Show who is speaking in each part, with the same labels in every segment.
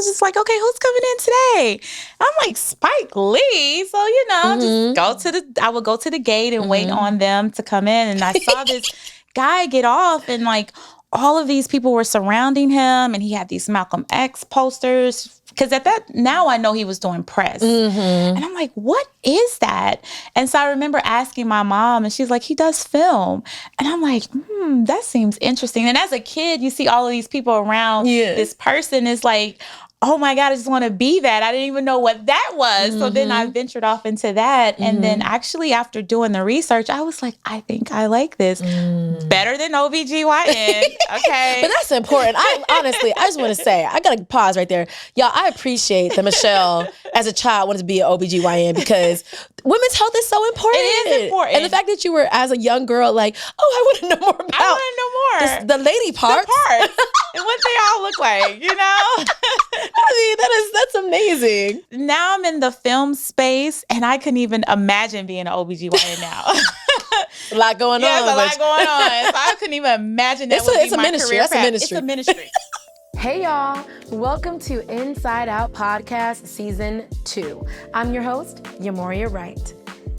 Speaker 1: just like, okay, who's coming in today? I'm like, Spike Lee. So, I would go to the gate and wait on them to come in. And I saw this guy get off, and like all of these people were surrounding him, and he had these Malcolm X posters. Because now I know he was doing press. And I'm like, what is that? And so I remember asking my mom, and she's like, he does film. And I'm like, that seems interesting. And as a kid, you see all of these people around this person. Is like, oh my God, I just want to be that. I didn't even know what that was. So then I ventured off into that. And then actually after doing the research, I was like, I think I like this better than OB-GYN. Okay.
Speaker 2: But that's important. I just want to say, I got to pause right there. Y'all, I appreciate that Michelle, as a child, wanted to be an OB-GYN because women's health is so important.
Speaker 1: It is important.
Speaker 2: And the fact that you were, as a young girl, like, I want to know more about.
Speaker 1: I want to know more.
Speaker 2: The lady parts.
Speaker 1: The parts. And what they all look like, you know?
Speaker 2: I mean, that's amazing.
Speaker 1: Now I'm in the film space, and I couldn't even imagine being an OB-GYN now.
Speaker 2: A lot going on.
Speaker 1: There's a lot going on. So I couldn't even imagine that would be my career path. It's a ministry.
Speaker 2: Hey y'all, welcome to Inside Out Podcast Season 2. I'm your host, Yhá Mourhia Wright.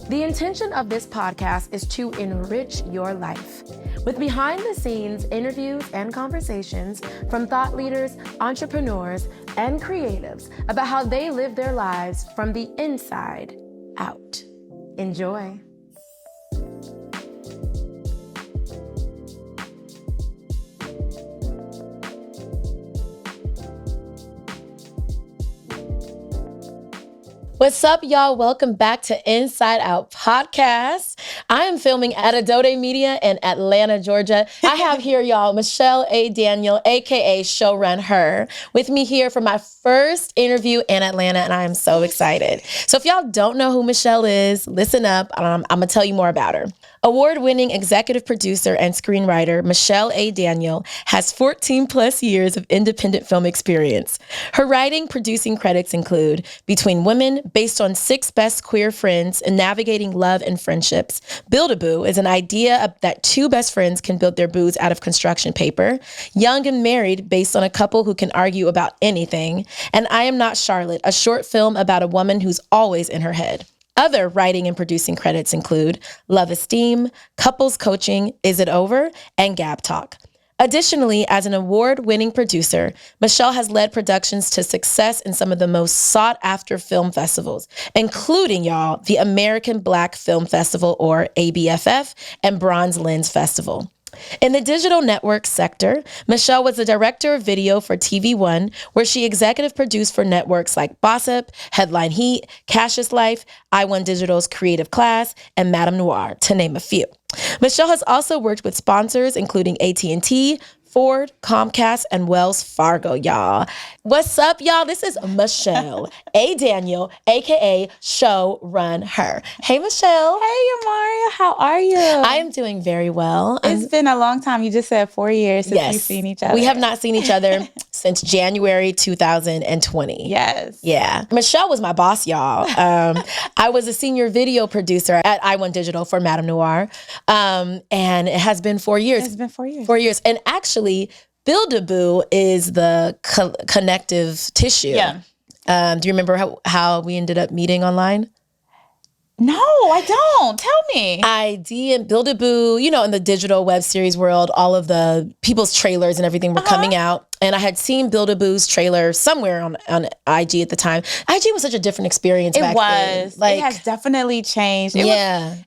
Speaker 2: The intention of this podcast is to enrich your life with behind-the-scenes interviews and conversations from thought leaders, entrepreneurs, and creatives about how they live their lives from the inside out. Enjoy. What's up, y'all? Welcome back to Inside Out Podcast. I am filming at Adode Media in Atlanta, Georgia. I have here, y'all, Michelle A. Daniel, a.k.a. Showrunher, with me here for my first interview in Atlanta, and I am so excited. So if y'all don't know who Michelle is, listen up. I'm going to tell you more about her. Award-winning executive producer and screenwriter Michelle A. Daniel has 14 plus years of independent film experience. Her writing, producing credits include Between Women, based on 6 best queer friends and navigating love and friendships. Build-A-Boo is an idea that 2 best friends can build their boos out of construction paper. Young and Married, based on a couple who can argue about anything. And I Am Not Charlotte, a short film about a woman who's always in her head. Other writing and producing credits include Love Esteem, Couples Coaching, Is It Over, and Gab Talk. Additionally, as an award-winning producer, Michelle has led productions to success in some of the most sought-after film festivals, including, y'all, the American Black Film Festival, or ABFF, and Bronze Lens Festival. In the digital network sector, Michelle was the director of video for TV One, where she executive produced for networks like Bossip, Headline Heat, Cassius Life, iOne Digital's Creative Class, and Madame Noir, to name a few. Michelle has also worked with sponsors including AT&T, Ford, Comcast, and Wells Fargo, y'all. What's up, y'all? This is Michelle A. Daniel, a.k.a. Showrunher. Hey, Michelle.
Speaker 1: Hey, Yhá Mourhia. How are you?
Speaker 2: I am doing very well.
Speaker 1: It's been a long time. You just said 4 years since we've seen each other.
Speaker 2: We have not seen each other since January 2020.
Speaker 1: Yes.
Speaker 2: Yeah. Michelle was my boss, y'all. I was a senior video producer at iOne Digital for Madame Noir. And it has been 4 years.
Speaker 1: It's been 4 years.
Speaker 2: 4 years. And actually, Build-A-Boo is the connective tissue.
Speaker 1: Yeah.
Speaker 2: Do you remember how we ended up meeting online?
Speaker 1: No, I don't. Tell me.
Speaker 2: ID and Build-A-Boo, in the digital web series world, all of the people's trailers and everything were coming out. And I had seen Build-A-Boo's trailer somewhere on IG at the time. IG was such a different experience back then.
Speaker 1: It has definitely changed.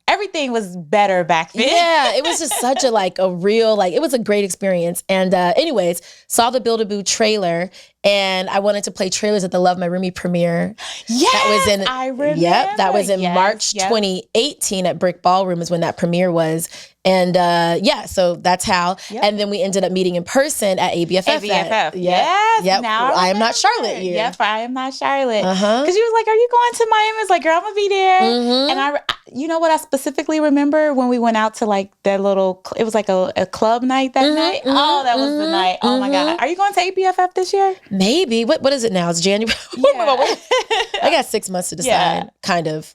Speaker 1: Everything was better back then.
Speaker 2: Yeah, it was just such a real, it was a great experience. And anyways, saw the Build-A-Boo trailer, and I wanted to play trailers at the Love My Roomie premiere.
Speaker 1: Yes, I remember.
Speaker 2: Yep, that was in March 2018 at Brick Ballroom is when that premiere was. And so that's how. Yep. And then we ended up meeting in person at ABFF.
Speaker 1: Yes.
Speaker 2: Yep.
Speaker 1: Now
Speaker 2: I Am Not Charlotte year.
Speaker 1: Yep, I Am Not Charlotte. Because you was like, are you going to Miami? I was like, girl, I'm going to be there. And you know what I specifically remember when we went out to that little, it was like a club night that night. Oh, that was the night. Oh my God. Are you going to ABFF this year?
Speaker 2: Maybe. What is it now? It's January.
Speaker 1: Yeah.
Speaker 2: I got 6 months to decide. Kind of.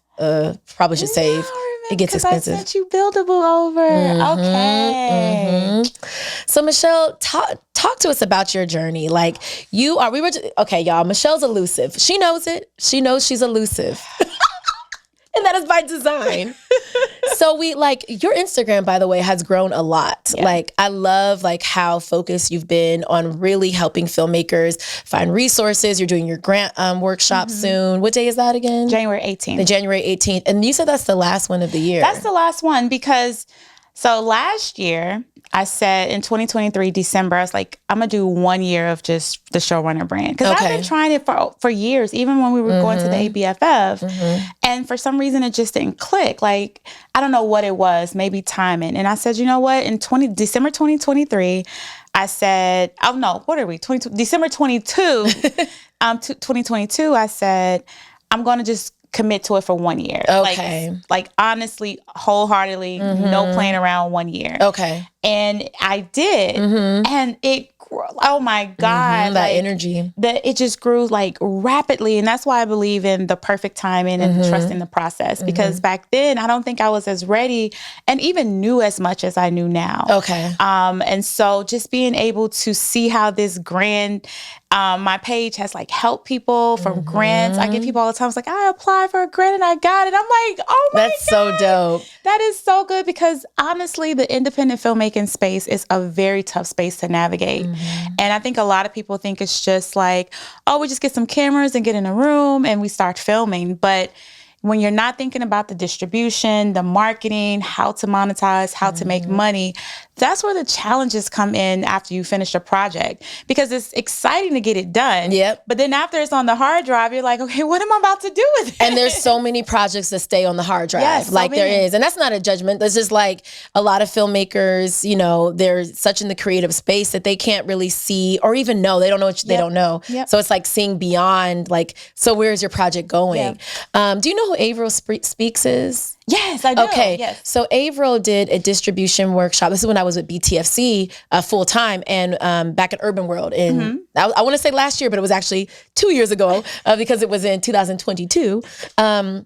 Speaker 2: Probably should save. It gets expensive.
Speaker 1: I sent you Buildable over. Okay.
Speaker 2: So Michelle, talk to us about your journey. Like okay, y'all, Michelle's elusive. She knows it. She knows she's elusive. And that is by design. So your Instagram, by the way, has grown a lot. Yeah. Like, I love how focused you've been on really helping filmmakers find resources. You're doing your grant workshop soon. What day is that again?
Speaker 1: January 18th.
Speaker 2: The January 18th. And you said that's the last one of the year.
Speaker 1: That's the last one because, so last year, I said in 2023, December, I was like, I'm going to do 1 year of just the Showrunner brand. Because I've been trying it for years, even when we were going to the ABFF. And for some reason, it just didn't click. Like, I don't know what it was, maybe timing. And I said, you know what? In December 2023, I said, oh no, what are we? December 2022, I said, I'm going to just commit to it for 1 year.
Speaker 2: Okay.
Speaker 1: Like honestly, wholeheartedly, no playing around 1 year.
Speaker 2: Okay.
Speaker 1: And I did. And it grew, oh my God.
Speaker 2: That energy.
Speaker 1: It just grew rapidly. And that's why I believe in the perfect timing and trusting the process. Because back then, I don't think I was as ready and even knew as much as I knew now.
Speaker 2: Okay.
Speaker 1: And so just being able to see how this grant, my page has helped people from grants. I get people all the time. It's like, I applied for a grant and I got it. I'm like, oh my God.
Speaker 2: That's so dope.
Speaker 1: That is so good because honestly, the independent filmmaking space is a very tough space to navigate. And I think a lot of people think it's just we just get some cameras and get in a room and we start filming. But when you're not thinking about the distribution, the marketing, how to monetize, how to make money, that's where the challenges come in after you finish a project. Because it's exciting to get it done.
Speaker 2: Yep.
Speaker 1: But then after it's on the hard drive, you're like, okay, what am I about to do with it?
Speaker 2: And there's so many projects that stay on the hard drive.
Speaker 1: Yes,
Speaker 2: there is. And that's not a judgment. That's just a lot of filmmakers, they're such in the creative space that they can't really see or even know. They don't know what they don't know.
Speaker 1: Yep.
Speaker 2: So it's seeing beyond, so where's your project going?
Speaker 1: Yep.
Speaker 2: Do you know who Averill Speaks is?
Speaker 1: Yes, I do.
Speaker 2: Okay,
Speaker 1: yes.
Speaker 2: So Averill did a distribution workshop. This is when I was at BTFC full time and back at Urban World in, I want to say last year, but it was actually 2 years ago because it was in 2022. And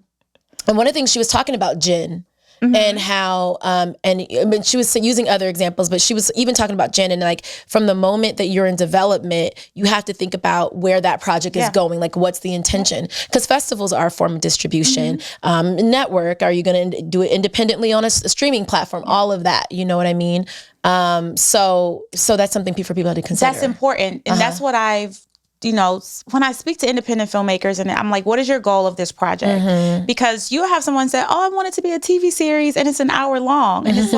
Speaker 2: one of the things she was talking about gin. And how, and she was using other examples, but she was even talking about Jen and from the moment that you're in development, you have to think about where that project is going. What's the intention? Because festivals are a form of distribution. Network, are you going to do it independently on a streaming platform? All of that, you know what I mean? So that's something for people to consider.
Speaker 1: That's important. And that's what I've, when I speak to independent filmmakers and I'm like, what is your goal of this project? Because you have someone say, oh, I want it to be a TV series and it's an hour long. And it's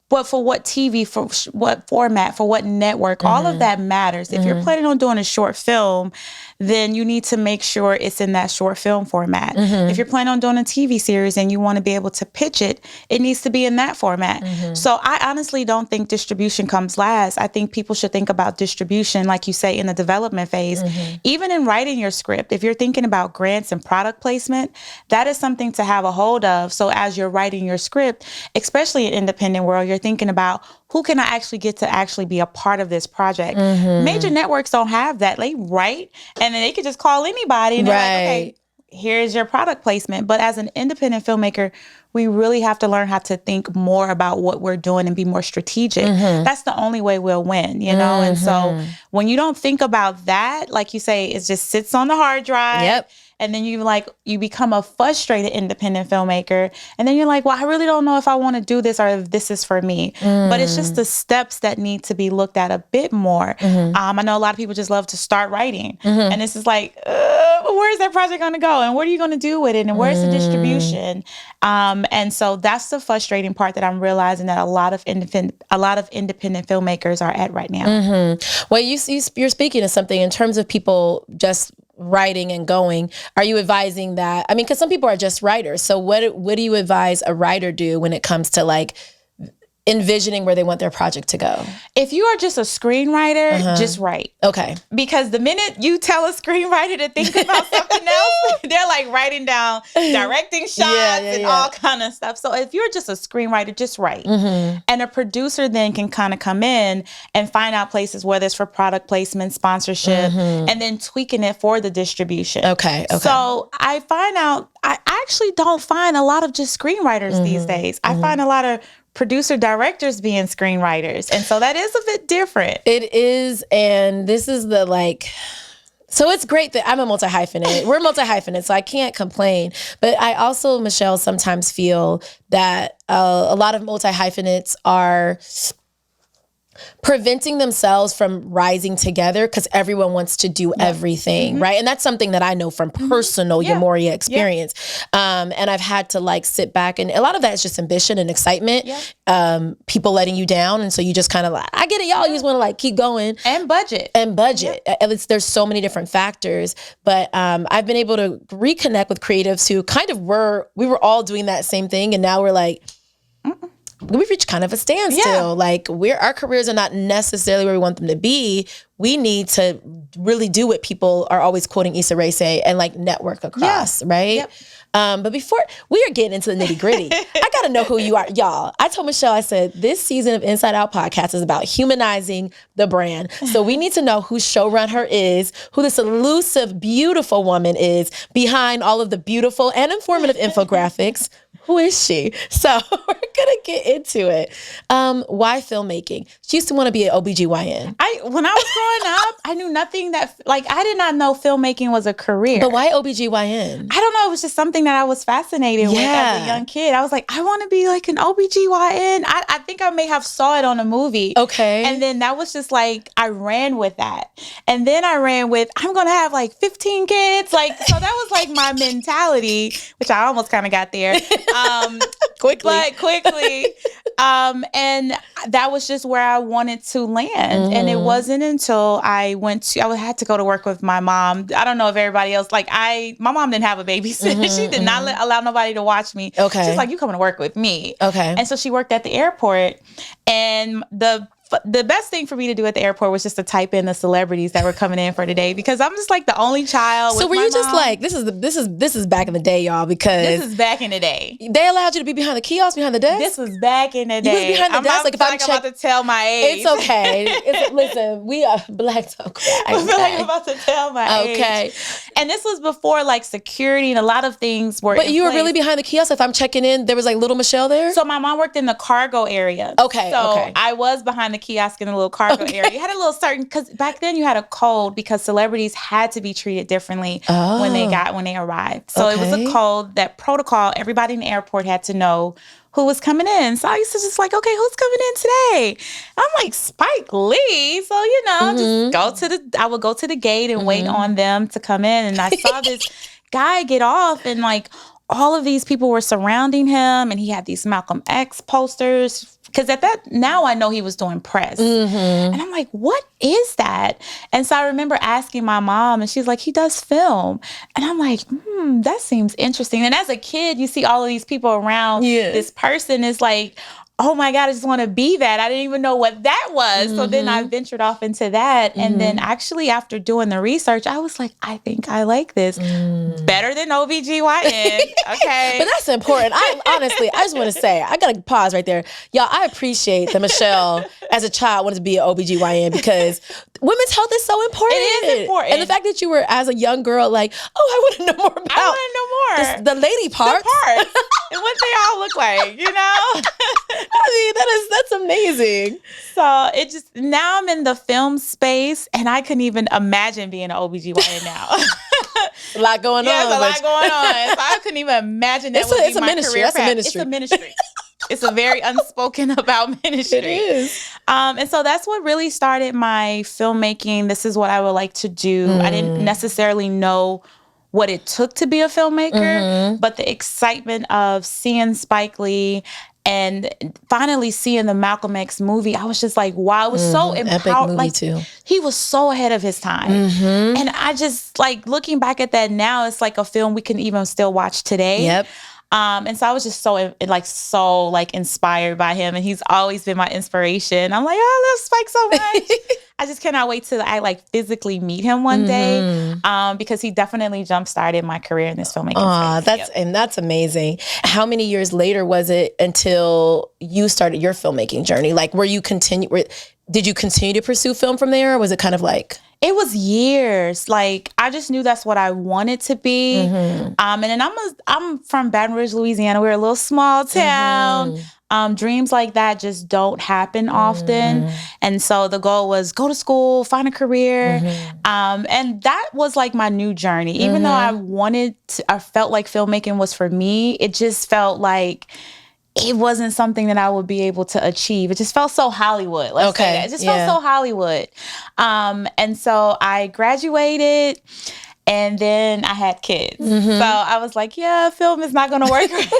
Speaker 1: but for what TV, for what format, for what network, all of that matters. If you're planning on doing a short film, then you need to make sure it's in that short film format. If you're planning on doing a TV series and you want to be able to pitch it, it needs to be in that format. So I honestly don't think distribution comes last. I think people should think about distribution, like you say, in the development phase. Even in writing your script, if you're thinking about grants and product placement, that is something to have a hold of. So as you're writing your script, especially in independent world, you're thinking about who can I actually get to actually be a part of this project. Major networks don't have that. They write and then they could just call anybody and they're like, okay, here's your product placement. But as an independent filmmaker, we really have to learn how to think more about what we're doing and be more strategic. That's the only way we'll win, And so when you don't think about that, like you say, it just sits on the hard drive.
Speaker 2: Yep.
Speaker 1: And then you become a frustrated independent filmmaker. And then you're like, well, I really don't know if I want to do this or if this is for me. But it's just the steps that need to be looked at a bit more. I know a lot of people just love to start writing. And this is where's that project going to go? And what are you going to do with it? And where's the distribution? And so that's the frustrating part that I'm realizing that a lot of independent filmmakers are at right now.
Speaker 2: Well, you're speaking to something in terms of people just writing and going. Are you advising that? I mean, because some people are just writers. So what do you advise a writer do when it comes to envisioning where they want their project to go?
Speaker 1: If you are just a screenwriter, just write.
Speaker 2: Okay.
Speaker 1: Because the minute you tell a screenwriter to think about something else, they're writing down directing shots and all kind of stuff. So if you're just a screenwriter, just write. And a producer then can kind of come in and find out places, whether it's for product placement, sponsorship, and then tweaking it for the distribution.
Speaker 2: Okay.
Speaker 1: So I find out, I actually don't find a lot of just screenwriters these days. I find a lot of producer directors being screenwriters. And so that is a bit different.
Speaker 2: It is. And this is the so it's great that I'm a multi-hyphenate. We're multi-hyphenate, so I can't complain. But I also, Michelle, sometimes feel that a lot of multi-hyphenates are preventing themselves from rising together because everyone wants to do everything, right? And that's something that I know from personal Yhá Mourhia experience. And I've had to sit back, and a lot of that is just ambition and excitement, people letting you down. And so you just kind of I get it, y'all, you just want to keep going.
Speaker 1: And budget.
Speaker 2: At least there's so many different factors. But I've been able to reconnect with creatives who kind of we were all doing that same thing. And now we're we've reached kind of a standstill. Our careers are not necessarily where we want them to be. We need to really do what people are always quoting Issa Rae say and network across, right? But before we are getting into the nitty gritty, I got to know who you are. Y'all, I told Michelle, I said, this season of Inside Out Podcast is about humanizing the brand. So we need to know who Showrunher is, who this elusive, beautiful woman is behind all of the beautiful and informative infographics. Who is she? So we're going to get into it. Why filmmaking? She used to want to be an OB-GYN.
Speaker 1: When I was growing up, I knew nothing that, I did not know filmmaking was a career.
Speaker 2: But why OB-GYN?
Speaker 1: I don't know. It was just something that I was fascinated with as a young kid. I was I want to be like an OB-GYN. I think I may have saw it on a movie.
Speaker 2: Okay.
Speaker 1: And then that was just I ran with that. And then I ran with, I'm going to have 15 kids. So that was my mentality, which I almost kind of got there. Quickly. And that was just where I wanted to land. And it wasn't until I had to go to work with my mom. I don't know if everybody else, my mom didn't have a babysitter. She did not allow nobody to watch me.
Speaker 2: Okay.
Speaker 1: She's you coming to work with me.
Speaker 2: Okay.
Speaker 1: And so she worked at the airport, and the best thing for me to do at the airport was just to type in the celebrities that were coming in for the day, because I'm just the only child.
Speaker 2: So were you just this is back in the day, y'all, because
Speaker 1: this is back in the day.
Speaker 2: They allowed you to be behind the kiosk, behind the desk?
Speaker 1: This was back in the day.
Speaker 2: You was behind the desk?
Speaker 1: I'm about to tell my age.
Speaker 2: It's okay. Listen, we are black, don't cry.
Speaker 1: I feel I'm about to tell my age. Okay. And this was before security and a lot of things were
Speaker 2: But you were really behind the kiosk? If I'm checking in, there was little Michelle there?
Speaker 1: So my mom worked in the cargo area.
Speaker 2: Okay.
Speaker 1: So I was behind the kiosk in a little cargo area. You had a little certain, because back then you had a code because celebrities had to be treated differently when they arrived. So it was a code, that protocol, everybody in the airport had to know who was coming in. So I used to just okay, who's coming in today? I'm Spike Lee. So, I would go to the gate and wait on them to come in. And I saw this guy get off, and all of these people were surrounding him, and he had these Malcolm X posters. Because now I know he was doing press. And I'm what is that? And so I remember asking my mom, and she's he does film. And I'm that seems interesting. And as a kid, you see all of these people around. This person is oh my God, I just want to be that. I didn't even know what that was. So then I ventured off into that. And then actually after doing the research, I was I think I like this better than OB-GYN. Okay.
Speaker 2: But that's important. Honestly, I just want to say, I got to pause right there. Y'all, I appreciate that Michelle, as a child, wanted to be an OB-GYN, because women's health is so important.
Speaker 1: It is important.
Speaker 2: And the fact that you were, as a young girl, I want to know more about.
Speaker 1: I want to know more.
Speaker 2: The lady parts.
Speaker 1: The parts. And what they all look like,
Speaker 2: I mean, that's amazing.
Speaker 1: So now I'm in the film space, and I couldn't even imagine being an OB-GYN now.
Speaker 2: A lot going on.
Speaker 1: There's a lot going on. So I couldn't even imagine that would be my
Speaker 2: ministry.
Speaker 1: career
Speaker 2: That's
Speaker 1: path.
Speaker 2: a ministry.
Speaker 1: It's a ministry. It's a very unspoken about ministry.
Speaker 2: It is.
Speaker 1: And so that's what really started my filmmaking. This is what I would like to do. I didn't necessarily know what it took to be a filmmaker, but the excitement of seeing Spike Lee and finally seeing the Malcolm X movie, I was just wow, I was so empowered.
Speaker 2: Epic movie too.
Speaker 1: He was so ahead of his time. And I just looking back at that now, it's a film we can even still watch today.
Speaker 2: Yep.
Speaker 1: And so I was just so inspired by him, and he's always been my inspiration. I'm I love Spike so much. I just cannot wait till I physically meet him one day, because he definitely jump-started my career in this filmmaking space.
Speaker 2: That's amazing. How many years later was it until you started your filmmaking journey? Did you continue to pursue film from there, or was it kind of
Speaker 1: It was years. Like, I just knew that's what I wanted to be. And then I'm from Baton Rouge, Louisiana. We're a little small town. Dreams like that just don't happen often. And so the goal was go to school, find a career. And that was like my new journey. Even though I felt like filmmaking was for me, it just felt like it wasn't something that I would be able to achieve. It just felt so Hollywood. Let's say that. It just felt so Hollywood. And so I graduated and then I had kids. So I was like, yeah, film is not going to work right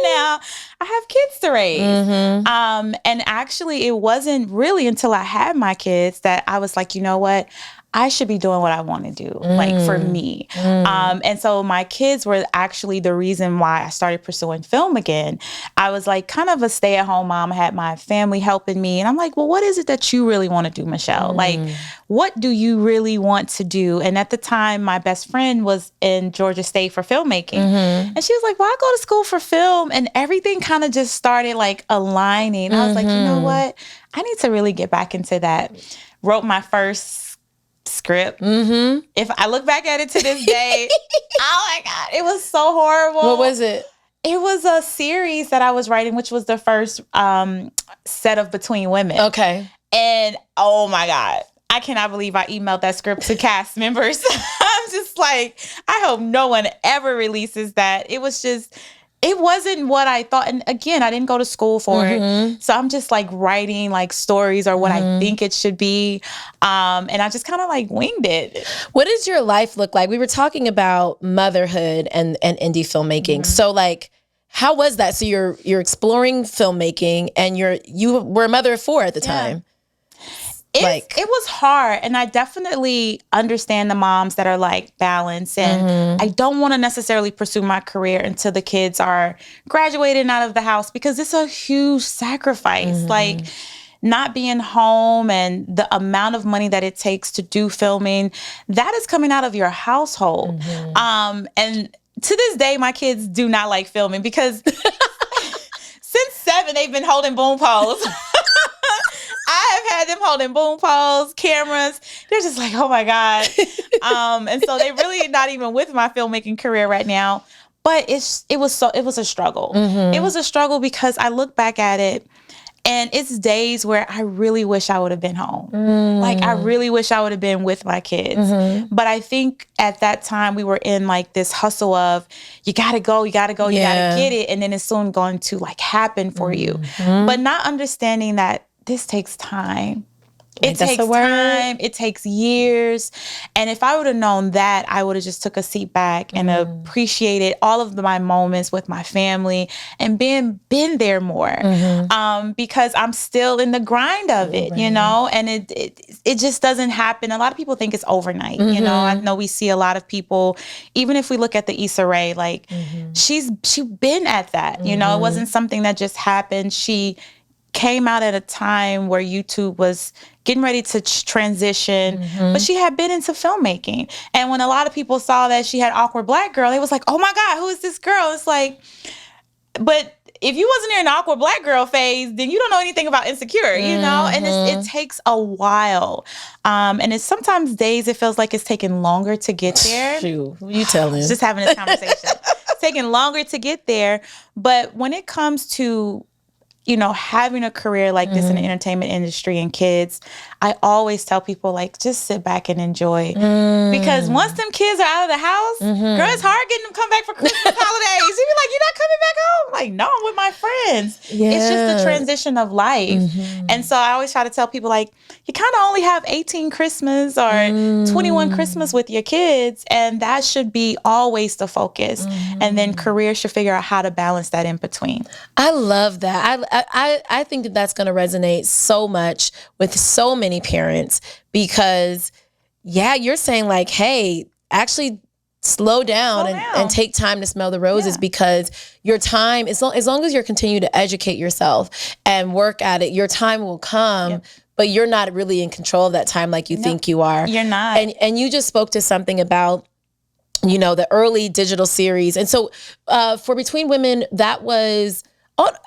Speaker 1: now. I have kids to raise. And actually, it wasn't really until I had my kids that I was like, you know what? I should be doing what I want to do, like for me. And so my kids were actually the reason why I started pursuing film again. I was like kind of a stay-at-home mom. I had my family helping me. And I'm like, well, what is it that you really want to do, Michelle? Like, what do you really want to do? And at the time, my best friend was in Georgia State for filmmaking. And she was like, well, I go to school for film. And everything kind of just started like aligning. I was like, you know what? I need to really get back into that. Wrote my first script. If I look back at it to this day, oh my God, it was so horrible.
Speaker 2: What was it?
Speaker 1: It was a series that I was writing, which was the first set of Between Women.
Speaker 2: Okay.
Speaker 1: And oh my God, I cannot believe I emailed that script to cast members. I'm just like, I hope no one ever releases that. It wasn't what I thought. And again, I didn't go to school for it. So I'm just like writing like stories or what I think it should be. And I just kind of like winged it.
Speaker 2: What does your life look like? We were talking about motherhood and indie filmmaking. So like, how was that? So you're exploring filmmaking and you were a mother of 4 at the time.
Speaker 1: It was hard. And I definitely understand the moms that are like balanced. And I don't want to necessarily pursue my career until the kids are graduated out of the house because it's a huge sacrifice. Like not being home and the amount of money that it takes to do filming, that is coming out of your household. And to this day, my kids do not like filming because since 7, they've been holding boom poles. I have had them holding boom poles, cameras. They're just like, oh my God. And so they're really not even with my filmmaking career right now. But it was a struggle. It was a struggle because I look back at it and it's days where I really wish I would have been home. Like I really wish I would have been with my kids. But I think at that time we were in like this hustle of you gotta go, you gotta get it. And then it's soon going to like happen for you. But not understanding that this takes time. It takes time. It takes years. And if I would have known that, I would have just took a seat back and appreciated all of my moments with my family and been there more. Because I'm still in the grind of it, you know, and it just doesn't happen. A lot of people think it's overnight. You know, I know we see a lot of people, even if we look at the Issa Rae, like she's been at that, you know, it wasn't something that just happened. She came out at a time where YouTube was getting ready to transition, but she had been into filmmaking. And when a lot of people saw that she had Awkward Black Girl, they was like, oh my God, who is this girl? It's like, but if you wasn't in an Awkward Black Girl phase, then you don't know anything about Insecure, you know? And it takes a while. And it's sometimes days it feels like it's taking longer to get there.
Speaker 2: Shoot, who you telling?
Speaker 1: Just having this conversation. It's taking longer to get there. But when it comes to you know, having a career like this in the entertainment industry and kids, I always tell people, like, just sit back and enjoy. Because once them kids are out of the house, girl, it's hard getting them come back for Christmas holidays. You be like, you're not coming back home? Like, no, I'm with my friends. It's just the transition of life. And so I always try to tell people, like, you kind of only have 18 Christmas or 21 Christmas with your kids, and that should be always the focus. And then career should figure out how to balance that in between.
Speaker 2: I love that. I think that that's going to resonate so much with so many parents because, yeah, you're saying like, hey, actually slow down and take time to smell the roses because your time, as long as you're continue to educate yourself and work at it, your time will come. But you're not really in control of that time like you think you are.
Speaker 1: You're not.
Speaker 2: And you just spoke to something about, you know, the early digital series. And so for Between Women, that was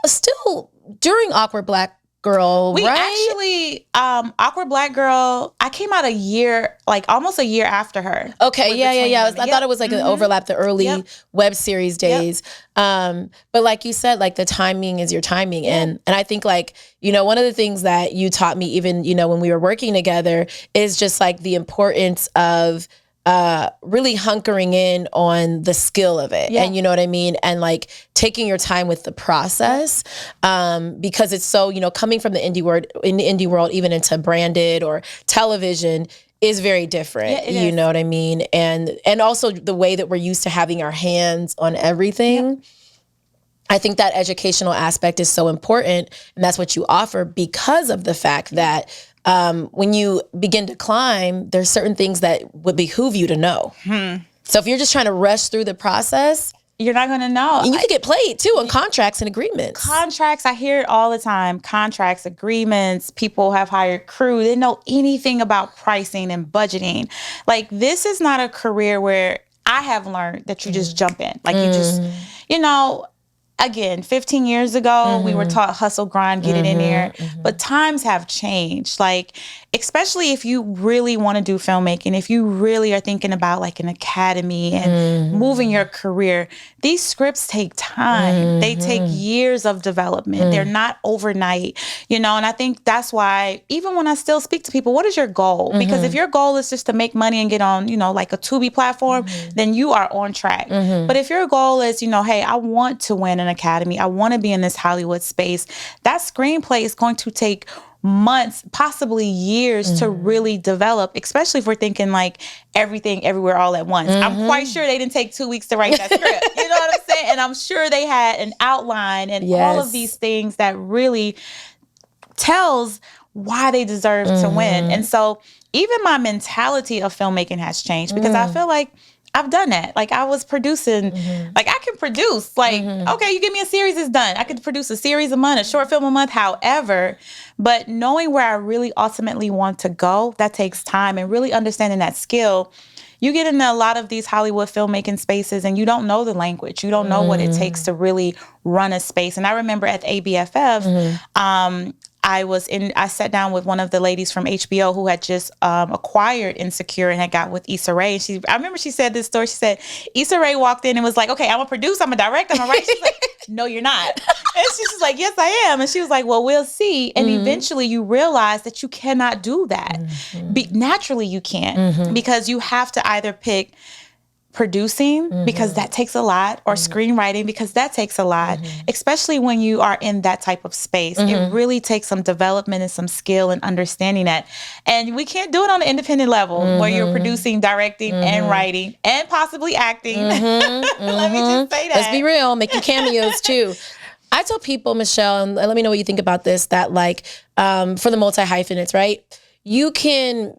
Speaker 2: still during Awkward Black girl,
Speaker 1: We
Speaker 2: right?
Speaker 1: actually, Awkward Black Girl, I came out almost a year after her.
Speaker 2: Okay, yeah. I thought it was like an overlap, the early web series days. But like you said, like the timing is your timing. And I think like, one of the things that you taught me even, when we were working together is just like the importance of really hunkering in on the skill of it. And you know what I mean? And like taking your time with the process, because it's so, coming from the indie world, even into branded or television is very different. You know what I mean? And also the way that we're used to having our hands on everything. I think that educational aspect is so important, and that's what you offer because of the fact that when you begin to climb, there's certain things that would behoove you to know. So if you're just trying to rush through the process,
Speaker 1: you're not going to know.
Speaker 2: And you could get played too on contracts and agreements.
Speaker 1: Contracts, I hear it all the time. Contracts, agreements, people have hired crew. They know anything about pricing and budgeting. Like, this is not a career where I have learned that you just jump in. Like, you just, again, 15 years ago, we were taught hustle, grind, get it in there. But times have changed. Like, especially if you really want to do filmmaking, if you really are thinking about like an academy and moving your career, these scripts take time. They take years of development. They're not overnight, and I think that's why even when I still speak to people, what is your goal? Because if your goal is just to make money and get on, like a Tubi platform, then you are on track. But if your goal is, hey, I want to win an academy, I want to be in this Hollywood space, that screenplay is going to take months, possibly years to really develop, especially if we're thinking like everything, everywhere, all at once. I'm quite sure they didn't take 2 weeks to write that script. You know what I'm saying? And I'm sure they had an outline and all of these things that really tells why they deserve to win. And so even my mentality of filmmaking has changed because I feel like I've done that. Like, I was producing, like, I can produce, like, okay, you give me a series, it's done. I could produce a series a month, a short film a month, however. But knowing where I really ultimately want to go, that takes time. And really understanding that skill. You get into a lot of these Hollywood filmmaking spaces and you don't know the language. You don't know what it takes to really run a space. And I remember at the ABFF, I sat down with one of the ladies from HBO who had just acquired Insecure and had got with Issa Rae. And I remember she said this story. She said, Issa Rae walked in and was like, okay, I'm a producer, I'm a director, I'm a writer. She's like, no, you're not. And she's just like, yes, I am. And she was like, well, we'll see. And eventually you realize that you cannot do that. Naturally, you can't because you have to either pick producing because that takes a lot, or screenwriting because that takes a lot, especially when you are in that type of space. It really takes some development and some skill and understanding that. And we can't do it on an independent level where you're producing, directing, and writing, and possibly acting. Let me just say that.
Speaker 2: Let's be real, making cameos too. I tell people, Michelle, and let me know what you think about this, that like for the multi-hyphenates, right? You can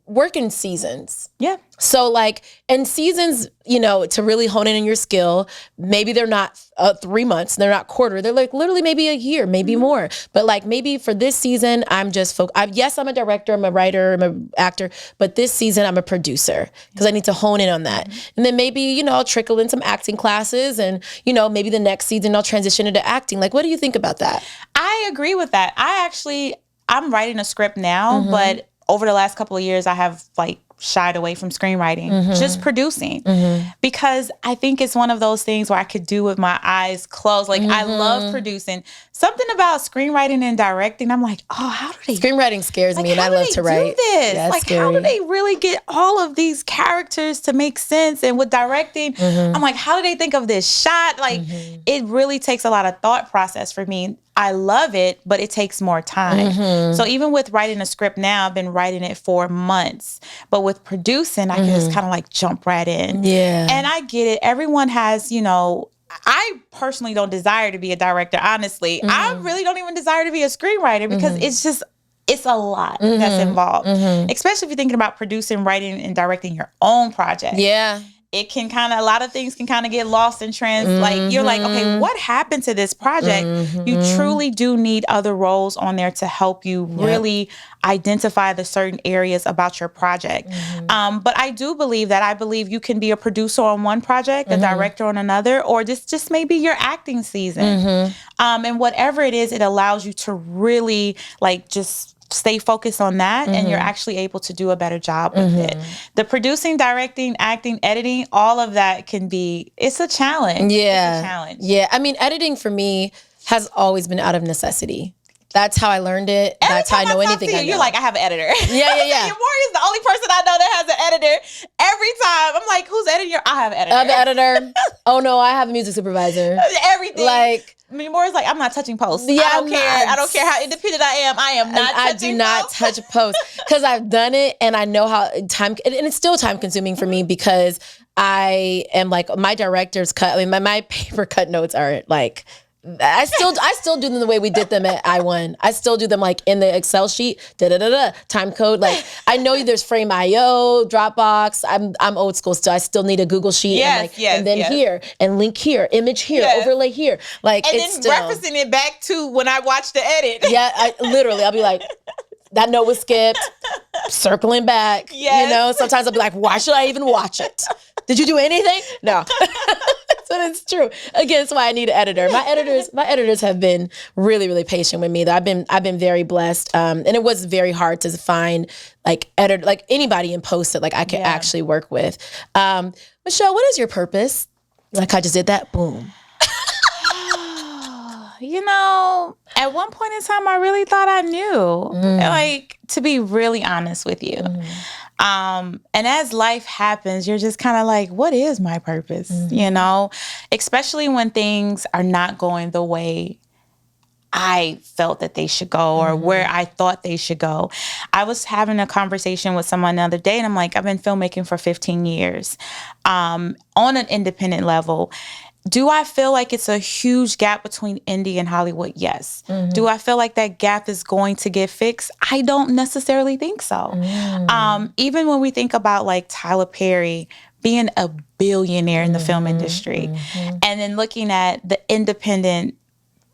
Speaker 2: work in seasons.
Speaker 1: Yeah.
Speaker 2: So like in seasons, to really hone in on your skill, maybe they're not 3 months, they're not quarter, they're like literally maybe a year, maybe more. But like maybe for this season, I'm just yes, I'm a director, I'm a writer, I'm an actor, but this season I'm a producer because I need to hone in on that. And then maybe, I'll trickle in some acting classes and, maybe the next season I'll transition into acting. Like, what do you think about that?
Speaker 1: I agree with that. I'm writing a script now, but over the last couple of years, I have like shied away from screenwriting, just producing, because I think it's one of those things where I could do with my eyes closed. Like I love producing. Something about screenwriting and directing, I'm like, oh, how do they?
Speaker 2: Screenwriting scares me, and I love to write.
Speaker 1: Do this? Yeah, like, scary. How do they really get all of these characters to make sense? And with directing, I'm like, how do they think of this shot? Like, it really takes a lot of thought process for me. I love it, but it takes more time. So even with writing a script now, I've been writing it for months. But with producing, I can just kind of like jump right in. Yeah. And I get it. Everyone has, I personally don't desire to be a director, honestly. I really don't even desire to be a screenwriter because it's a lot that's involved. Especially if you're thinking about producing, writing, and directing your own project.
Speaker 2: Yeah.
Speaker 1: it can kind of, a lot of things can kind of get lost in like, you're like, okay, what happened to this project? You truly do need other roles on there to help you really identify the certain areas about your project. But I do believe that you can be a producer on one project, a director on another, or just maybe your acting season. And whatever it is, it allows you to really like just stay focused on that, and you're actually able to do a better job with it. The producing, directing, acting, editing, all of that can be, it's a challenge.
Speaker 2: Yeah.
Speaker 1: It's a challenge.
Speaker 2: Yeah. I mean, editing for me has always been out of necessity. That's how I learned it. That's how I know anything I know.
Speaker 1: You're like, I have an editor.
Speaker 2: Yeah.
Speaker 1: Yhá Mourhia is the only person I know that has an editor. Every time I'm like, who's editing? I have an editor.
Speaker 2: I have an editor. Oh no, I have a music supervisor.
Speaker 1: Everything. Like, Yhá Mourhia's like, I'm not touching posts.
Speaker 2: Yeah,
Speaker 1: I don't care. I don't care how independent I am. I am not touching posts. I do not touch
Speaker 2: posts because I've done it and I know how and it's still time consuming for me because I am like, my director's cut. I mean, my paper cut notes are like, I still do them the way we did them at I1. I still do them like in the Excel sheet, time code. Like I know there's Frame.io, Dropbox. I'm old school still. I still need a Google sheet. And then here and link here, image here, overlay here. Like
Speaker 1: and
Speaker 2: it's
Speaker 1: then
Speaker 2: still
Speaker 1: referencing it back to when I watched the edit.
Speaker 2: Yeah, I'll be like, that note was skipped, circling back.
Speaker 1: Yes.
Speaker 2: You know, sometimes I'll be like, why should I even watch it? Did you do anything? No. So it's true. Again, that's why I need an editor. My editors have been really, really patient with me. I've been very blessed. And it was very hard to find like anybody in post that like I could actually work with. Michelle, what is your purpose? Like I just did that, boom.
Speaker 1: You know, at one point in time, I really thought I knew. Like, to be really honest with you. And as life happens, you're just kind of like, what is my purpose? You know, especially when things are not going the way I felt that they should go or where I thought they should go. I was having a conversation with someone the other day, and I'm like, I've been filmmaking for 15 years on an independent level. Do I feel like it's a huge gap between indie and Hollywood? Yes. Do I feel like that gap is going to get fixed? I don't necessarily think so. Even when we think about like Tyler Perry being a billionaire in the film industry and then looking at the independent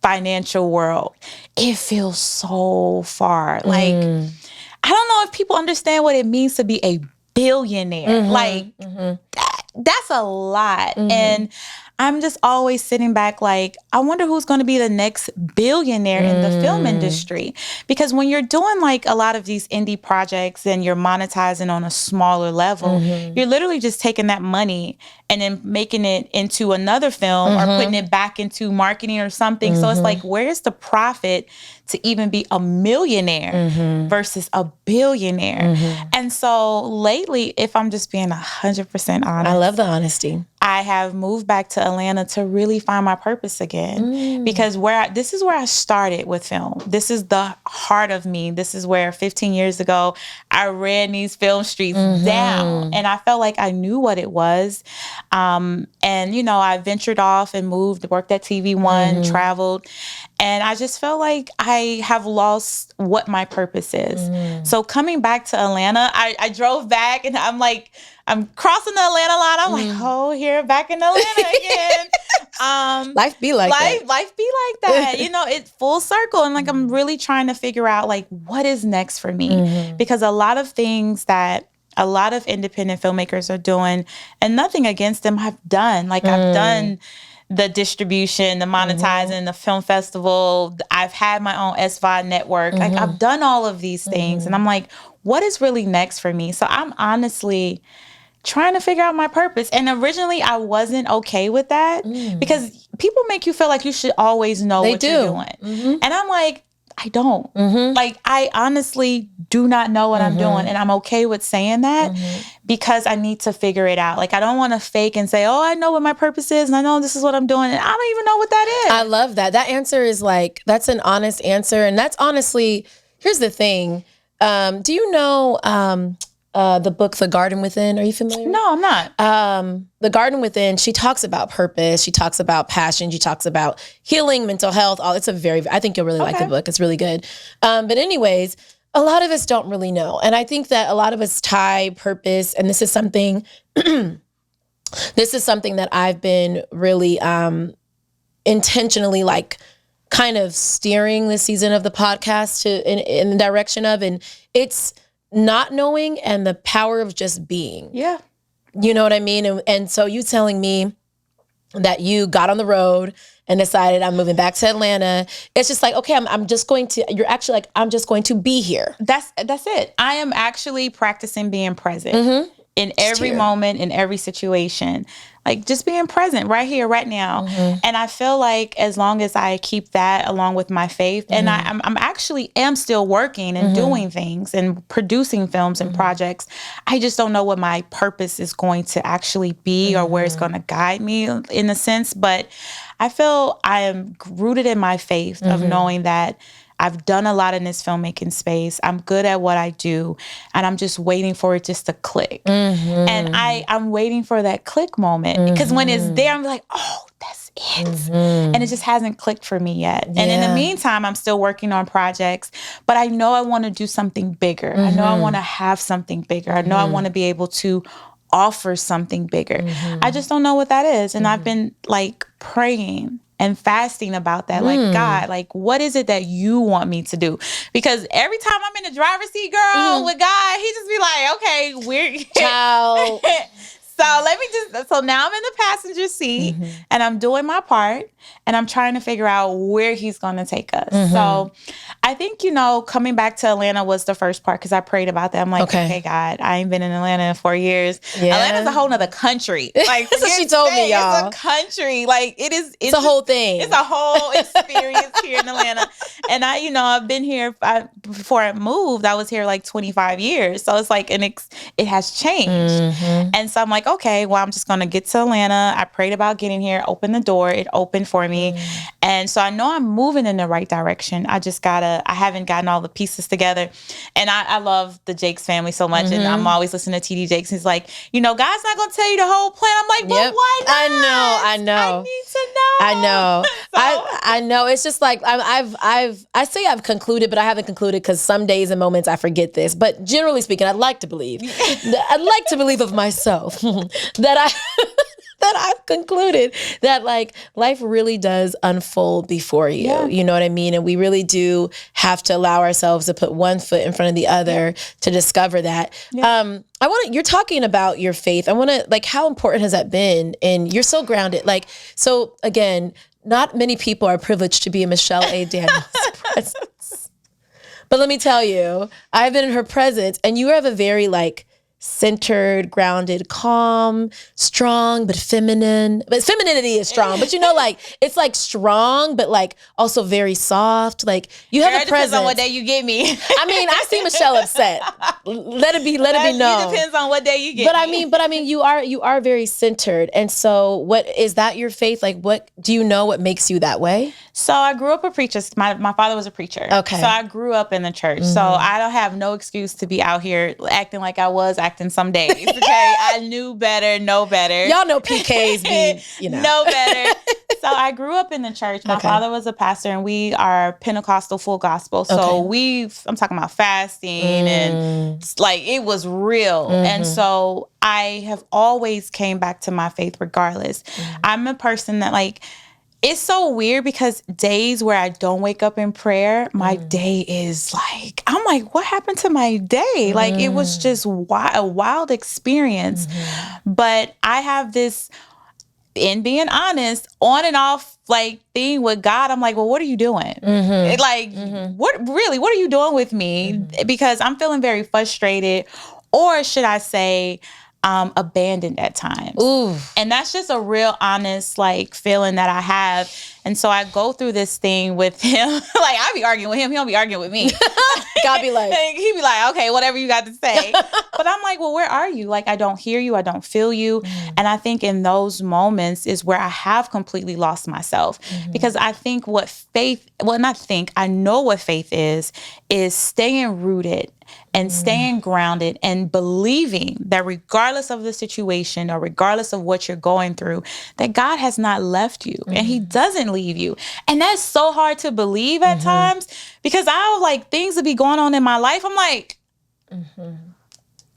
Speaker 1: financial world, it feels so far. Like, I don't know if people understand what it means to be a billionaire. Like, that's a lot. And I'm just always sitting back like, I wonder who's going to be the next billionaire in the film industry. Because when you're doing like a lot of these indie projects and you're monetizing on a smaller level, you're literally just taking that money and then making it into another film or putting it back into marketing or something. So it's like, where's the profit to even be a millionaire versus a billionaire? And so lately, if I'm just being 100% honest.
Speaker 2: I love the honesty.
Speaker 1: I have moved back to Atlanta to really find my purpose again. Because this is where I started with film. This is the heart of me. This is where 15 years ago, I ran these film streets down. And I felt like I knew what it was. And, you know, I ventured off and moved, worked at TV One, traveled. And I just felt like I have lost what my purpose is. So coming back to Atlanta, I drove back and I'm like, I'm crossing the Atlanta line. I'm like, oh, here, back in Atlanta again.
Speaker 2: Life be like that.
Speaker 1: Life be like that. You know, it's full circle. And like, I'm really trying to figure out like, what is next for me? Because a lot of things that a lot of independent filmmakers are doing, and nothing against them, I've done. Like, I've done the distribution, the monetizing, the film festival. I've had my own SVOD network. Like, I've done all of these things. And I'm like, what is really next for me? So I'm honestly trying to figure out my purpose. And originally I wasn't okay with that because people make you feel like you should always know what you're doing. And I'm like, I don't. Like, I honestly do not know what I'm doing. And I'm okay with saying that because I need to figure it out. Like, I don't want to fake and say, oh, I know what my purpose is and I know this is what I'm doing. And I don't even know what that is.
Speaker 2: I love that. That answer is like, that's an honest answer. And that's honestly, here's the thing. Do you know the book, The Garden Within? Are you familiar?
Speaker 1: No, I'm not.
Speaker 2: The Garden Within, she talks about purpose. She talks about passion. She talks about healing, mental health. I think you'll really like the book. It's really good. But anyways, a lot of us don't really know. And I think that a lot of us tie purpose, and this is something This is something that I've been really intentionally like kind of steering this season of the podcast in the direction of, and it's not knowing and the power of just being.
Speaker 1: Yeah.
Speaker 2: You know what I mean? And so you telling me that you got on the road and decided I'm moving back to Atlanta. It's just like, okay, I'm just going to, you're actually like, I'm just going to be here.
Speaker 1: That's it. I am actually practicing being present in every moment, in every situation. Like just being present right here, right now. And I feel like as long as I keep that along with my faith, and I'm actually still working and doing things and producing films and projects. I just don't know what my purpose is going to actually be or where it's going to guide me in a sense. But I feel I am rooted in my faith of knowing that I've done a lot in this filmmaking space. I'm good at what I do, and I'm just waiting for it just to click. And I'm waiting for that click moment, because when it's there, I'm like, oh, that's it. And it just hasn't clicked for me yet. And in the meantime, I'm still working on projects, but I know I want to do something bigger. I know I want to have something bigger. I know I want to be able to offer something bigger. I just don't know what that is. And I've been like praying and fasting about that. Like, God, like, what is it that you want me to do? Because every time I'm in the driver's seat, girl, with God, he just be like, okay, we're...
Speaker 2: Ciao.
Speaker 1: So now I'm in the passenger seat and I'm doing my part and I'm trying to figure out where he's going to take us. So I think, coming back to Atlanta was the first part, because I prayed about that. I'm like, okay, God, I ain't been in Atlanta in 4 years. Yeah. Atlanta's a whole nother country. Like,
Speaker 2: that's what she told me, y'all.
Speaker 1: It's a country. Like, it's
Speaker 2: a whole thing.
Speaker 1: It's a whole experience here in Atlanta. And I've been here before I moved. I was here like 25 years. So it's like it has changed. And so I'm like, okay, well, I'm just going to get to Atlanta. I prayed about getting here, open the door. It opened for me. And so I know I'm moving in the right direction. I haven't gotten all the pieces together. And I love the Jakes family so much. And I'm always listening to TD Jakes. He's like, God's not going to tell you the whole plan. I'm like, but why not?
Speaker 2: I know.
Speaker 1: I need to know.
Speaker 2: I know. So, I know. It's just like, I say I've concluded, but I haven't concluded, because some days and moments I forget this. But generally speaking, I'd like to believe of myself that I've concluded that like life really does unfold before you. Yeah. You know what I mean? And we really do have to allow ourselves to put one foot in front of the other to discover that. Yeah. You're talking about your faith. I want to, like, how important has that been? And you're so grounded. Like, so again, not many people are privileged to be in Michelle A. Daniels' presence. But let me tell you, I've been in her presence, and you have a very like centered, grounded, calm, strong, but feminine. But femininity is strong, but like it's like strong, but like also very soft. Like you have a presence.
Speaker 1: Depends on what day you get me.
Speaker 2: I mean, I see Michelle upset. Let it be known.
Speaker 1: It depends on what day you get
Speaker 2: me. But I mean, you are very centered. And so what is that your faith? Like, what do you know what makes you that way?
Speaker 1: So I grew up a preacher. My father was a preacher. Okay. So I grew up in the church. So I don't have no excuse to be out here acting like I was acting some days. Okay. I knew better, know better.
Speaker 2: Y'all know PKs be,
Speaker 1: know better. So I grew up in the church. My father was a pastor, and we are Pentecostal full gospel. So I'm talking about fasting and like it was real. And so I have always came back to my faith regardless. I'm a person that like, it's so weird because days where I don't wake up in prayer, my day is like, I'm like, what happened to my day? Like, it was just a wild experience. But I have this, in being honest, on and off like thing with God. I'm like, well, what are you doing? What are you doing with me? Because I'm feeling very frustrated, or should I say, abandoned at times. Ooh. And that's just a real honest like feeling that I have. And so I go through this thing with him. Like I be arguing with him. He don't be arguing with me.
Speaker 2: God be like.
Speaker 1: He be like, okay, whatever you got to say. But I'm like, well, where are you? Like, I don't hear you. I don't feel you. And I think in those moments is where I have completely lost myself. Because I think I know what faith is staying rooted and staying grounded and believing that regardless of the situation or regardless of what you're going through, that God has not left you and he doesn't leave you. And that's so hard to believe at times, because I'll like things will be going on in my life. I'm like,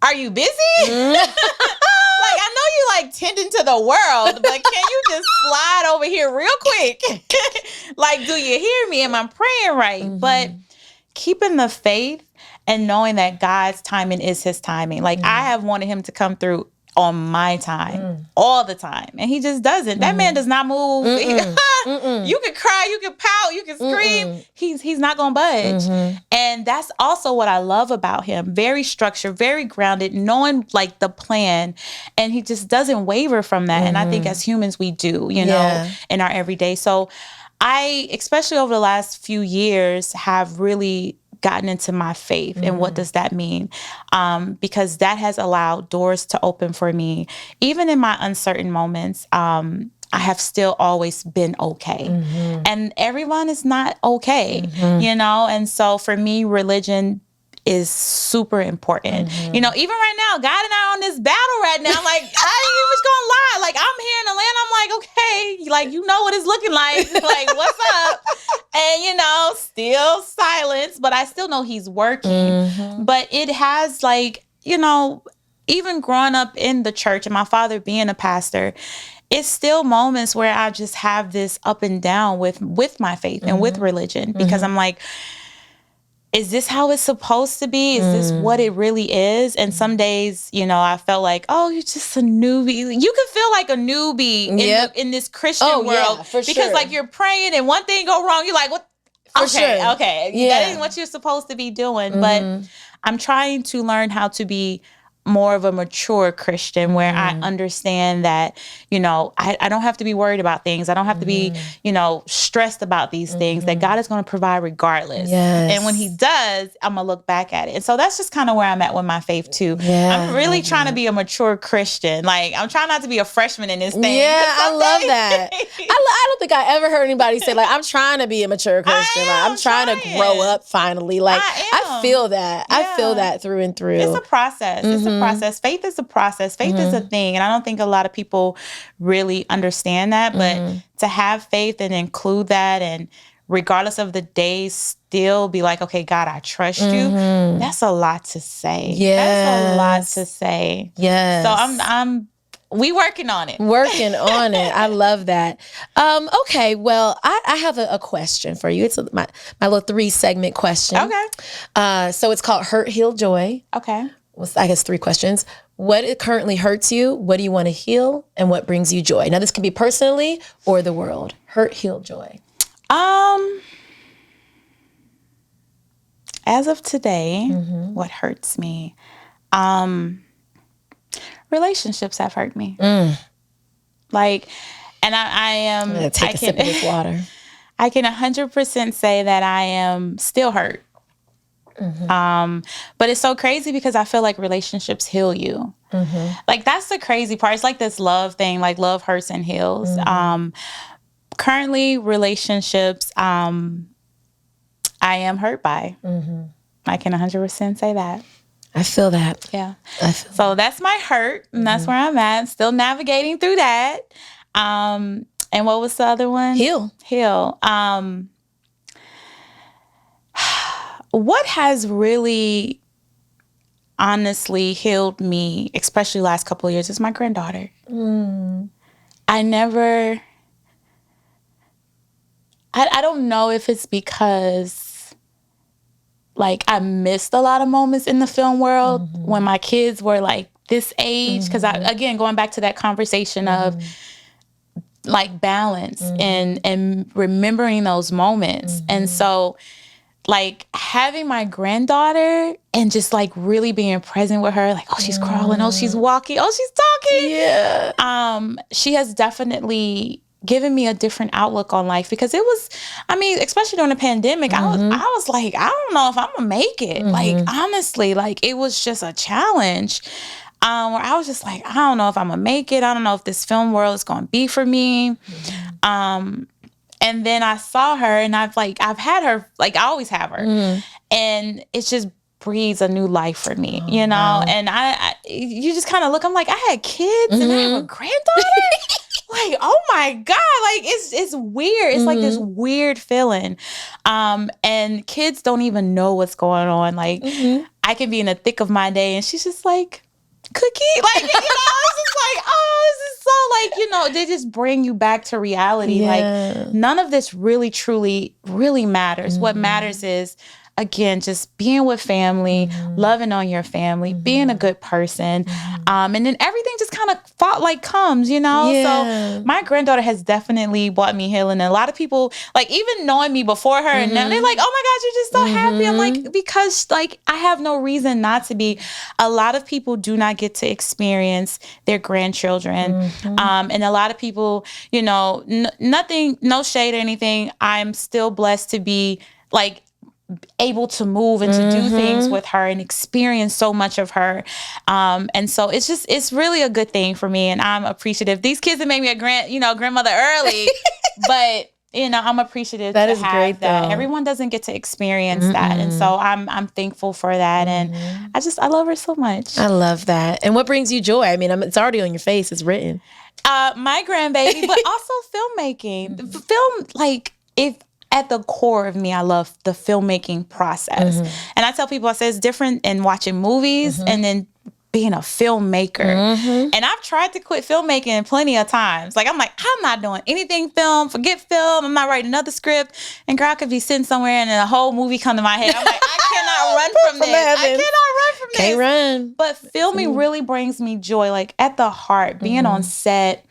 Speaker 1: are you busy? Like, I know you like tending into the world, but can you just slide over here real quick? Like, do you hear me? Am I praying right? But keeping the faith and knowing that God's timing is his timing. Like, I have wanted him to come through on my time all the time, and he just doesn't. That man does not move. You can cry, you can pout, you can scream. He's not gonna budge. And that's also what I love about him. Very structured, very grounded, knowing like the plan, and he just doesn't waver from that. And I think as humans we do, you know, in our everyday. So I, especially over the last few years, have really gotten into my faith. And what does that mean? Because that has allowed doors to open for me. Even in my uncertain moments, I have still always been okay. And everyone is not okay, you know? And so for me, religion is super important. You know, even right now, God and I are on this battle right now. Like, I ain't even gonna lie. Like, I'm here in Atlanta. I'm like, okay, like, you know what it's looking like. Like, what's up? And, you know, still silence, but I still know he's working. But it has, like, you know, even growing up in the church and my father being a pastor, it's still moments where I just have this up and down with my faith and with religion, because I'm like, is this how it's supposed to be? Is this what it really is? And some days, you know, I felt like, oh, you're just a newbie. You can feel like a newbie in this Christian world. Yeah, for because sure. Like, you're praying and one thing go wrong. You're like, what? Okay. That ain't what you're supposed to be doing. But I'm trying to learn how to be more of a mature Christian, where I understand that, you know, I don't have to be worried about things. I don't have to be, you know, stressed about these things, that God is going to provide regardless. And when he does, I'm going to look back at it. And so that's just kind of where I'm at with my faith too. I'm really trying to be a mature Christian. Like, I'm trying not to be a freshman in this thing.
Speaker 2: I love that. I don't think I ever heard anybody say, like, I'm trying to be a mature Christian. I'm trying to grow up finally. Like, I feel that. I feel that through and through.
Speaker 1: It's a process. It's a process. Faith is a process. Faith is a thing. And I don't think a lot of people really understand that. But to have faith and include that, and regardless of the days, still be like, okay, God, I trust you. That's a lot to say. That's a lot to say. So we working on it.
Speaker 2: Working on it. I love that. Okay, well, I have a question for you. It's my little 3-segment question.
Speaker 1: Okay.
Speaker 2: So it's called Hurt, Heal, Joy.
Speaker 1: Okay.
Speaker 2: Well, I guess 3 questions. What currently hurts you? What do you want to heal? And what brings you joy? Now, this can be personally or the world. Hurt, heal, joy.
Speaker 1: As of today, what hurts me? Relationships have hurt me. Like, and I am. I'm gonna take a sip of this water. I can 100% say that I am still hurt. But it's so crazy because I feel like relationships heal you. Like, that's the crazy part. It's like this love thing, like love hurts and heals. Currently, relationships, I am hurt by. I can 100% say that.
Speaker 2: I feel that.
Speaker 1: Yeah. So that's my hurt, and that's where I'm at. Still navigating through that. And what was the other one?
Speaker 2: Heal.
Speaker 1: What has really, honestly healed me, especially last couple of years, is my granddaughter. I don't know if it's because, like, I missed a lot of moments in the film world when my kids were like this age. Because again, going back to that conversation of like balance and remembering those moments. And so, like, having my granddaughter and just like really being present with her, like, oh, she's crawling, oh, she's walking, oh, she's talking. She has definitely given me a different outlook on life, because it was, I mean, especially during the pandemic, I was like, I don't know if I'm gonna make it. Like, honestly, like, it was just a challenge. Where I was just like, I don't know if I'm gonna make it. I don't know if this film world is gonna be for me. And then I saw her, and I've had her, like, I always have her. And it just breathes a new life for me, you know? Wow. And you just kind of look, I'm like, I had kids and I have a granddaughter? Like, oh my God, like, it's weird. It's like this weird feeling. And kids don't even know what's going on. Like, I can be in the thick of my day and she's just like, Cookie? Like, you know, it's just like, oh, this is so they just bring you back to reality. Like none of this really, truly, really matters. What matters is, again, just being with family, loving on your family, being a good person. And then everything just kind of comes, you know? So my granddaughter has definitely brought me healing. And a lot of people, like, even knowing me before her and now, they're like, oh my God, you're just so happy. I'm like, because like, I have no reason not to be. A lot of people do not get to experience their grandchildren. And a lot of people, you know, nothing, no shade or anything. I'm still blessed to be like, able to move and to do things with her and experience so much of her. And so it's really a good thing for me. And I'm appreciative. These kids have made me a grandmother early, but you know, I'm appreciative
Speaker 2: that
Speaker 1: to
Speaker 2: is
Speaker 1: have
Speaker 2: great,
Speaker 1: that.
Speaker 2: though.
Speaker 1: Everyone doesn't get to experience that. And so I'm thankful for that. And I love her so much.
Speaker 2: I love that. And what brings you joy? I mean, it's already on your face. It's written.
Speaker 1: My grandbaby, but also filmmaking. Film, like, if at the core of me, I love the filmmaking process. And I tell people, I say it's different in watching movies and then being a filmmaker. And I've tried to quit filmmaking plenty of times. Like, I'm like, I'm not doing anything film, forget film. I'm not writing another script. And girl, I could be sitting somewhere and then a whole movie come to my head. I'm like, I cannot run from this. I cannot run from this.
Speaker 2: Can't run.
Speaker 1: But filming really brings me joy, like at the heart, being on set,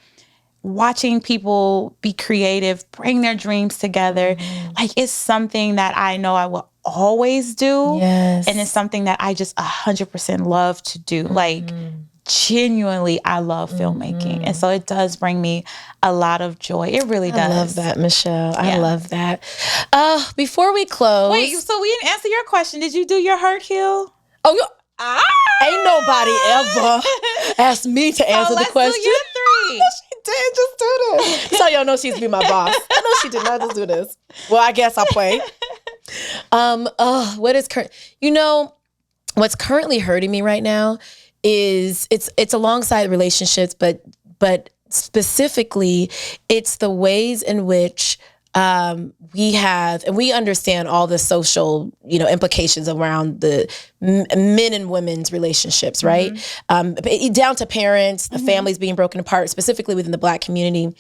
Speaker 1: watching people be creative, bring their dreams together. Like, it's something that I know I will always do.
Speaker 2: Yes.
Speaker 1: And it's something that I just 100% love to do. Like, genuinely, I love filmmaking. And so it does bring me a lot of joy. It really does.
Speaker 2: I love that, Michelle. I love that. Before we close.
Speaker 1: Wait, so we didn't answer your question. Did you do your Hercule?
Speaker 2: Oh, ain't nobody ever asked me to answer the question.
Speaker 1: Do your 3.
Speaker 2: Did just do this. So y'all know she's be my boss. I know she did not just do this. Well, I guess I'll play. What is current? You know, what's currently hurting me right now is it's alongside relationships, but specifically, it's the ways in which we have, and we understand all the social, you know, implications around the men and women's relationships, right? Down to parents, the families being broken apart, specifically within the Black community.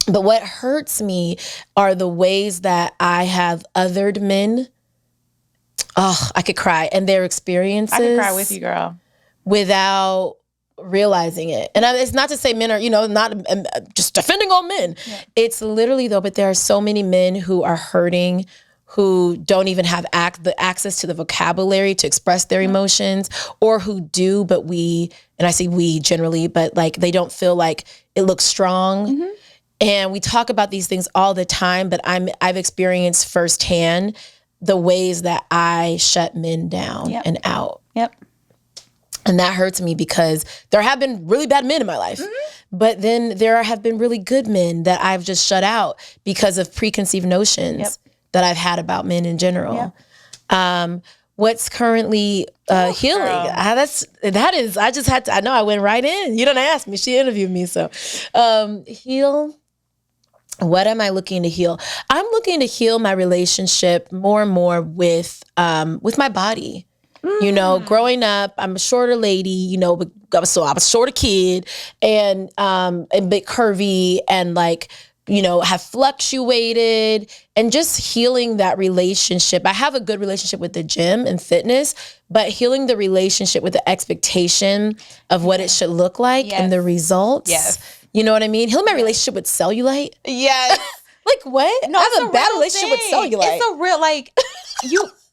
Speaker 2: But what hurts me are the ways that I have othered men. Oh, I could cry. And their experiences.
Speaker 1: I could cry with you, girl.
Speaker 2: Without realizing it. And it's not to say men are, you know, not just defending all men. Yeah. It's literally though, but there are so many men who are hurting, who don't even have the access to the vocabulary to express their emotions, or who do, but and I say we generally, but like they don't feel like it looks strong. And we talk about these things all the time, but I've experienced firsthand the ways that I shut men down and out. And that hurts me because there have been really bad men in my life, but then there have been really good men that I've just shut out because of preconceived notions that I've had about men in general. What's currently healing? I just had to, I know I went right in. You didn't ask me, she interviewed me. So heal. What am I looking to heal? I'm looking to heal my relationship more and more with my body. You know, growing up, I'm a shorter lady, you know, I was a shorter kid and a bit curvy and like, you know, have fluctuated and just healing that relationship. I have a good relationship with the gym and fitness, but healing the relationship with the expectation of what it should look like and the results. You know what I mean? Healing my relationship with cellulite. Like what?
Speaker 1: No,
Speaker 2: I have a bad relationship with cellulite.
Speaker 1: It's a real, like,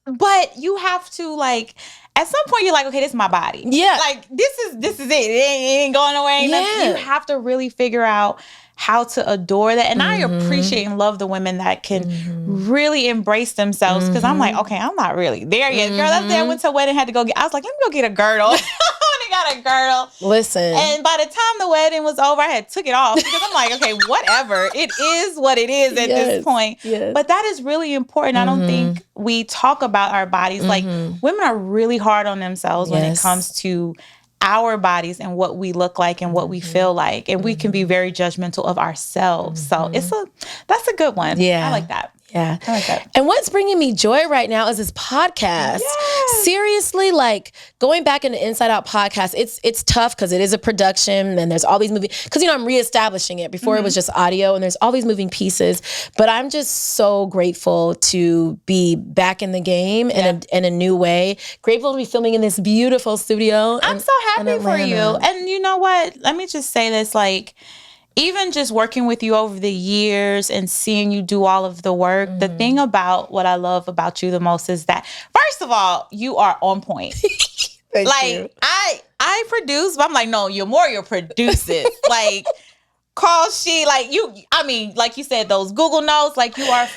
Speaker 1: but you have to, like, at some point you're like, okay, this is my body. Like, this is it. It ain't going away. You have to really figure out how to adore that. And I appreciate and love the women that can really embrace themselves. Cause I'm like, okay, I'm not really there yet. Girl, that day I went to a wedding, had to go I was like, let me go get a girdle. I got a girdle.
Speaker 2: Listen.
Speaker 1: And by the time the wedding was over, I had took it off because I'm like, okay, whatever. It is what it is at this point. But that is really important. I don't think we talk about our bodies. Like, women are really hard on themselves when it comes to our bodies and what we look like and what we feel like. And we can be very judgmental of ourselves. So that's a good one. I like that.
Speaker 2: Yeah.
Speaker 1: I like that.
Speaker 2: And what's bringing me joy right now is this podcast.
Speaker 1: Yes.
Speaker 2: Seriously, like going back into Inside Out podcast, it's tough because it is a production and there's all these moving, because, I'm reestablishing it. Before it was just audio and there's all these moving pieces. But I'm just so grateful to be back in the game in a new way. Grateful to be filming in this beautiful studio.
Speaker 1: I'm so happy for you. And you know what? Let me just say this, like, even just working with you over the years and seeing you do all of the work, the thing about what I love about you the most is that, first of all, you are on point.
Speaker 2: Thank
Speaker 1: like,
Speaker 2: you.
Speaker 1: I produce, but I'm like, no, Yhá Mourhia produces. Like, like you said, those Google Notes, like, you are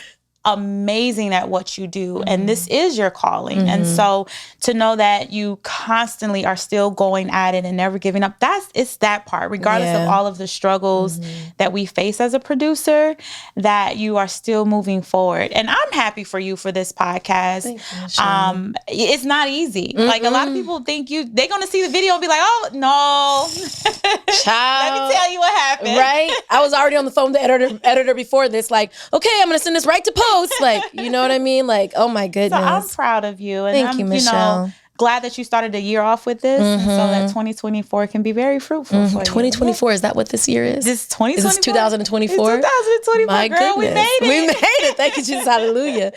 Speaker 1: amazing at what you do, and this is your calling. And so to know that you constantly are still going at it and never giving up, it's that part, regardless of all of the struggles that we face as a producer, that you are still moving forward. And I'm happy for you for this podcast.
Speaker 2: Thank you,
Speaker 1: it's not easy. Like, a lot of people think they're gonna see the video and be like, oh no.
Speaker 2: Child.
Speaker 1: Let me tell you what happened.
Speaker 2: Right? I was already on the phone with the editor before this, like, okay, I'm gonna send this right to post. Like, you know what I mean? Like, oh my goodness.
Speaker 1: So I'm proud of you. And
Speaker 2: Thank you, Michelle.
Speaker 1: Glad that you started the year off with this, and so that 2024 can be very fruitful for you.
Speaker 2: 2024, is that what this year is?
Speaker 1: This 2024?
Speaker 2: Is this 2024?
Speaker 1: It's 2024,
Speaker 2: My
Speaker 1: girl.
Speaker 2: goodness.
Speaker 1: We made it.
Speaker 2: We made it. Thank you, Jesus. Hallelujah.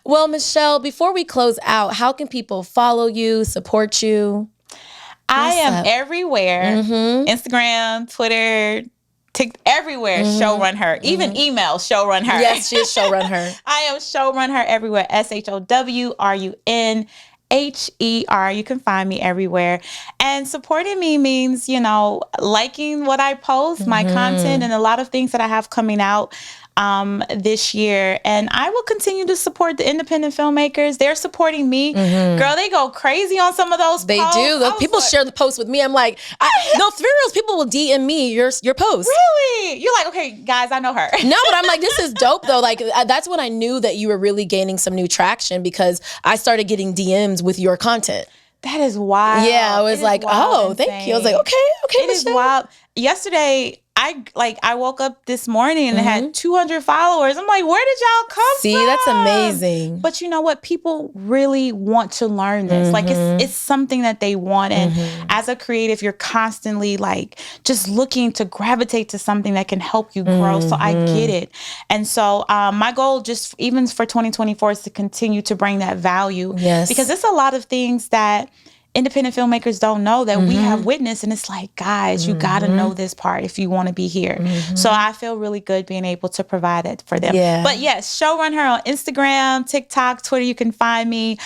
Speaker 2: Well, Michelle, before we close out, how can people follow you, support you?
Speaker 1: I am everywhere. Instagram, Twitter, everywhere. Showrunher. Even email Showrunher.
Speaker 2: Yes, she is Showrunher.
Speaker 1: I am Showrunher everywhere. SHOWRUNHER. You can find me everywhere. And supporting me means, liking what I post, my content, and a lot of things that I have coming out this year. And I will continue to support the independent filmmakers. They're supporting me. Girl, they go crazy on some of those
Speaker 2: They
Speaker 1: posts.
Speaker 2: do. People share the post with me. I'm like, no, for real, people will DM me your post.
Speaker 1: Really? You're like, okay, guys, I know her.
Speaker 2: No, but I'm like, this is dope though. Like, that's when I knew that you were really gaining some new traction, because I started getting DMs with your content.
Speaker 1: That is wild.
Speaker 2: Yeah, I was like, oh, thank you. I was like, okay,
Speaker 1: It is wild. Yesterday, I woke up this morning and had 200 followers. I'm like, where did y'all come from?
Speaker 2: See, that's amazing.
Speaker 1: But you know what? People really want to learn this. Like, it's something that they want. And as a creative, you're constantly like just looking to gravitate to something that can help you grow. So I get it. And so my goal, just even for 2024, is to continue to bring that value.
Speaker 2: Yes.
Speaker 1: Because it's a lot of things that independent filmmakers don't know that we have witnessed, and it's like, guys, you got to know this part if you want to be here. So I feel really good being able to provide it for them.
Speaker 2: Yeah.
Speaker 1: But yes, Showrunher on Instagram, TikTok, Twitter. You can find me.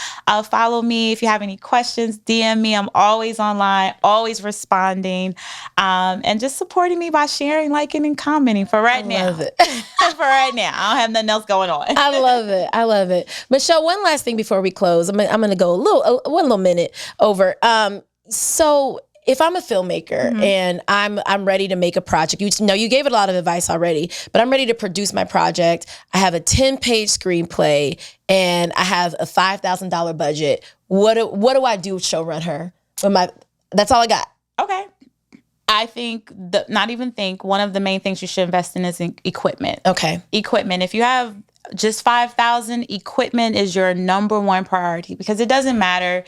Speaker 1: Follow me if you have any questions. DM me. I'm always online, always responding, and just supporting me by sharing, liking, and commenting. For right now,
Speaker 2: love it.
Speaker 1: for right now, I don't have nothing else going on.
Speaker 2: I love it. I love it. Michelle, one last thing before we close. I'm gonna go one little minute over. So if I'm a filmmaker and I'm ready to make a project, you gave it a lot of advice already, but I'm ready to produce my project. I have a 10-page screenplay and I have a $5,000 budget. What do I do with Showrunher? That's all I got.
Speaker 1: Okay. I think one of the main things you should invest in is equipment.
Speaker 2: Okay.
Speaker 1: Equipment. If you have just $5,000, equipment is your number one priority, because it doesn't matter.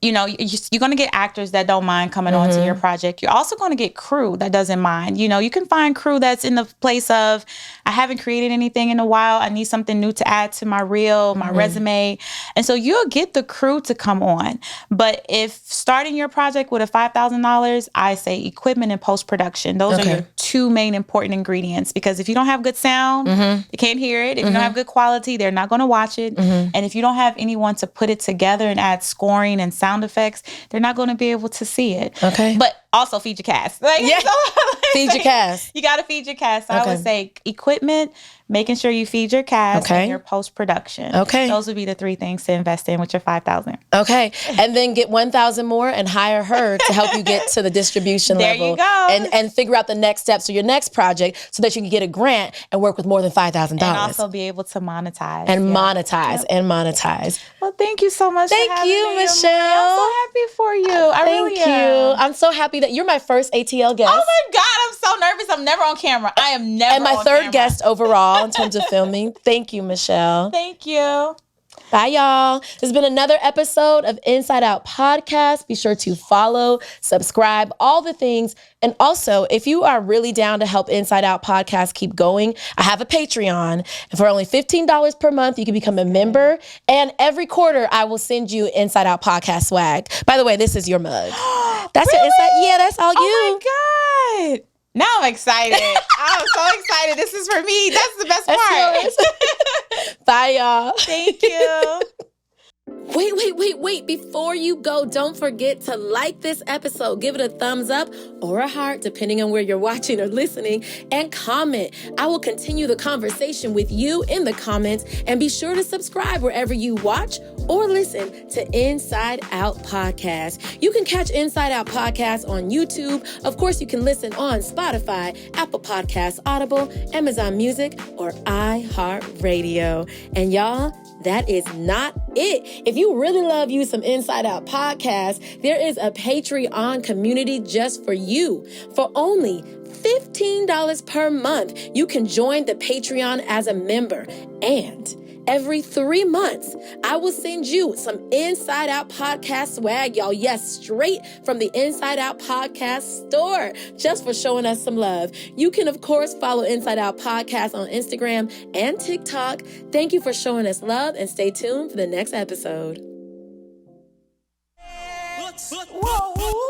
Speaker 1: You're going to get actors that don't mind coming onto your project. You're also going to get crew that doesn't mind. You can find crew that's in the place of, I haven't created anything in a while. I need something new to add to my reel, my resume. And so you'll get the crew to come on. But if starting your project with a $5,000, I say equipment and post-production. Those are your two main important ingredients, because if you don't have good sound, you can't hear it. If you don't have good quality, they're not going to watch it. And if you don't have anyone to put it together and add scoring and sound effects, they're not going to be able to see it.
Speaker 2: Okay.
Speaker 1: But also feed your cast.
Speaker 2: Feed your cast.
Speaker 1: You got to feed your cast. So I would say equipment, making sure you feed your cast, and your post-production. Okay. Those would be the three things to invest in with your $5,000.
Speaker 2: Okay. And then get 1,000 more and hire her to help you get to the distribution level.
Speaker 1: There you go.
Speaker 2: And figure out the next steps for your next project so that you can get a grant and work with more than $5,000. And
Speaker 1: also be able to monetize.
Speaker 2: Monetize.
Speaker 1: Well, thank you so much.
Speaker 2: Thank you, Michelle.
Speaker 1: I'm so happy for you. I really am.
Speaker 2: Thank you. I'm so happy that. You're my first ATL guest.
Speaker 1: Oh my God, I'm so nervous. I'm never on camera. I am never on camera.
Speaker 2: And my third guest overall in terms of filming. Thank you, Michelle.
Speaker 1: Thank you.
Speaker 2: Bye, y'all. This has been another episode of Inside Out Podcast. Be sure to follow, subscribe, all the things. And also, if you are really down to help Inside Out Podcast keep going, I have a Patreon. And for only $15 per month, you can become a member. And every quarter, I will send you Inside Out Podcast swag. By the way, this is your mug. That's
Speaker 1: really?
Speaker 2: Your Inside. Yeah, that's all you.
Speaker 1: Oh my God. Now I'm excited. I'm so excited. This is for me. That's the best part.
Speaker 2: Bye, y'all.
Speaker 1: Thank you.
Speaker 2: Wait. Before you go, don't forget to like this episode. Give it a thumbs up or a heart, depending on where you're watching or listening, and comment. I will continue the conversation with you in the comments, and be sure to subscribe wherever you watch or listen to Inside Out Podcast. You can catch Inside Out Podcast on YouTube. Of course, you can listen on Spotify, Apple Podcasts, Audible, Amazon Music, or iHeartRadio. And y'all, that is not it. If you really love you some Inside Out Podcast, there is a Patreon community just for you. For only $15 per month, you can join the Patreon as a member. And every 3 months, I will send you some Inside Out Podcast swag, y'all. Yes, straight from the Inside Out Podcast store, just for showing us some love. You can, of course, follow Inside Out Podcast on Instagram and TikTok. Thank you for showing us love, and stay tuned for the next episode.
Speaker 1: Whoa.